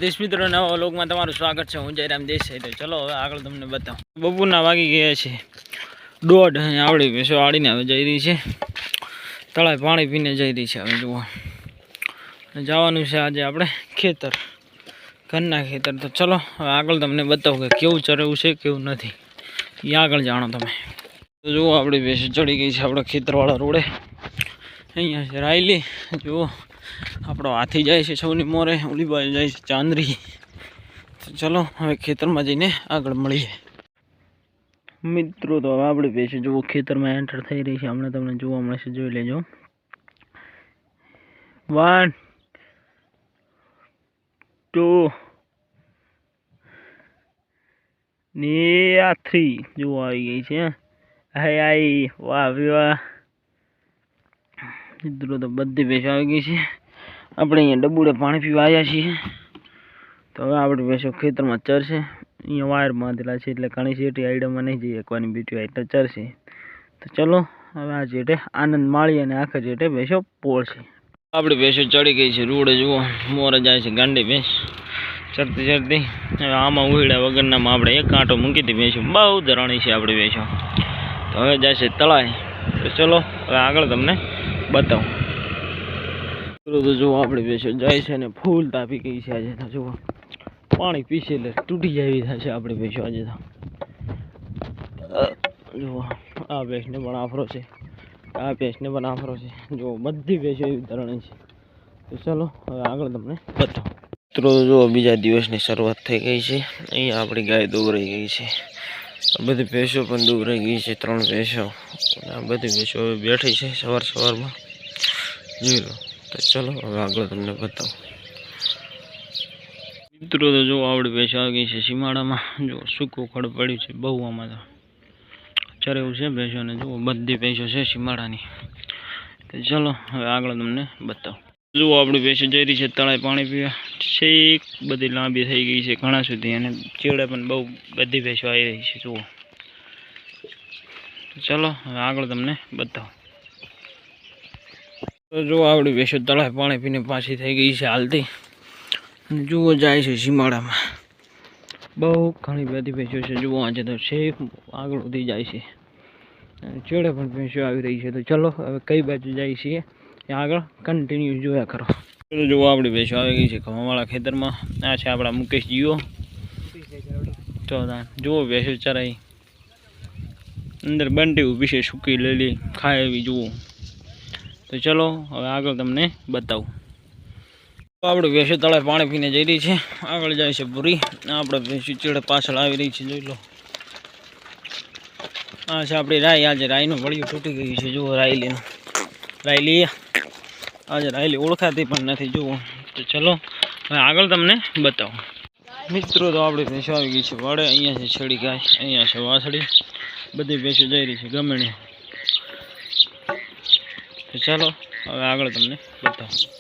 દેશ મિત્રો નવા વ્લોગમાં તમારું સ્વાગત છે। હું જયરામ દેસાઈ। તો ચલો હવે આગળ તમને બતાવું। બપોરના વાગી ગયા છે 1:30। અહીંયા આવડી ભેંસો આડીને હવે જઈ રહી છે તળાવે પાણી પીને જઈ રહી છે। હવે જુઓ જવાનું છે આજે આપણે ખેતર, ઘરના ખેતર। તો ચલો હવે આગળ તમને બતાવું કે કેવું ચરવું છે કેવું નથી, એ આગળ જાણો તમે। તો જુઓ આપણી ભેંસો ચડી ગઈ છે આપણા ખેતરવાળા રોડે। અહીંયા છે રાયલી, જુઓ આપણો હાથી જાય છે સૌની મોરે, ઓલી બાજુ જાય છે ચાંદરી। તો ચલો હવે ખેતરમાં જઈને આગળ મળીએ મિત્રો। તો હવે આપણી ભેંસો જુઓ ખેતરમાં એન્ટર થઈ રહી છે, હમણાં તમને જોવા મળશે, જોઈ લેજો। 1 2 ને 3 જુઓ આવી ગઈ છે। હાય આઈ, વાહ વાહ મિત્રો। તો બધી ભેંસો આવી ગઈ છે। આપણે અહીંયા ડબુડે પાણી પીવા આવ્યા છીએ। તો હવે આપણી ભેંસો ખેતરમાં ચરશે। અહીંયા વાયર બાંધેલા છે એટલે ઘણી શેઠી આઈડમાં નહીં જઈ શકવાની, બીટી આઈટ ચરશે। તો ચલો હવે આ જેઠે આનંદ માળી અને આખા જેઠે ભેંસો પોળશે। આપણી ભેંસો ચડી ગઈ છે રોડે, જુઓ મોરે જાય છે ગાંડી ભેંસ ચરતી ચરતી। હવે આમાં ઉહીડા વગરનામાં આપણે એક કાંટો મૂકી હતી ભેંસો, બહુ ધરાણી છે આપણી ભેંસો। તો હવે જાય છે તળાવે। તો ચલો હવે આગળ તમને બતાવું। તો જુઓ આપણી ભેંસો જાય છે ને ફૂલ તાપી ગઈ છે આજે। તો જુઓ પાણી પીશે એટલે તૂટી જાય એવી થશે આપણી ભેંસો આજે। તો જુઓ આ ભેંસને પણ આફરો છે, આ ભેંસને પણ આફરો છે, જુઓ બધી ભેંસો એવી ધરણી છે। તો ચલો હવે આગળ તમને બતાવું મિત્રો। જુઓ બીજા દિવસની શરૂઆત થઈ ગઈ છે। અહીંયા આપણી ગાય દોરાઈ ગઈ છે, બધી ભેંસો પણ દોરાઈ ગઈ છે, 3 ભેંસો। આ બધી ભેંસો હવે બેઠી છે સવારમાં, જોઈ લો। તો ચલો હવે આગળ તમને બતાવું મિત્રો। તો જો આવડી ભેંસો આવી ગઈ છે સીમાડામાં, જો સૂકું ખડ પડ્યું છે બહુ, આમાં તો ચરેવું છે ભેંસોને, જુઓ બધી ભેંસો છે સીમાડાની। તો ચલો હવે આગળ તમને બતાવું। જુઓ આપણી ભેંસો જઈ રહી છે તળાવે પાણી પીવા, છેક બધી લાંબી થઈ ગઈ છે ઘણા સુધી, અને ચેડે પણ બહુ બધી ભેંસો આવી રહી છે, જુઓ। તો ચલો હવે આગળ તમને બતાવું। તો જો આવડી ભેંસો તળાવે પાણી પીને પાછી થઈ ગઈ છે હાલતી, અને જુઓ જાય છે સીમાડામાં, બહુ ઘણી બધી ભેંસો છે, જુઓ આજે તો છેક આગળ વધી જાય છે, અને ચેડે પણ ભેંસો આવી રહી છે। તો ચલો હવે કઈ બાજુ જાય છીએ એ આગળ કન્ટિન્યુ જોયા કરો। તો જુઓ આપણી ભેંસો આવી ગઈ છે ઘઉંવાળા ખેતરમાં। આ છે આપણા મુકેશજીઓ। તો જુઓ ભેંસો ચરાઈ અંદર બંટી ઊભી છે, સૂકી લેલી ખાય એવી, જુઓ। તો ચલો હવે આગળ તમને બતાવું। આપણે ભેંસો તળાવે પાણી પીને જઈ રહી છે, આગળ જાય છે પૂરી। આપણે ભેંસો ચેડે પાછળ આવી રહી છે, જોઈ લો। આ છે આપણી રાઈ, આજે રાઈનું વળિયું તૂટી ગયું છે, જુઓ રાયલી આજે રાયલી ઓળખાતી પણ નથી, જુઓ। તો ચલો હવે આગળ તમને બતાવું મિત્રો। તો આપણી ભેંસો આવી ગઈ છે વાડે। અહીંયા છે છેડી ગાય, અહીંયા છે વાસળી, બધી ભેંસો જઈ રહી છે ગમેણી। તો ચાલો હવે આગળ તમને બતાવું।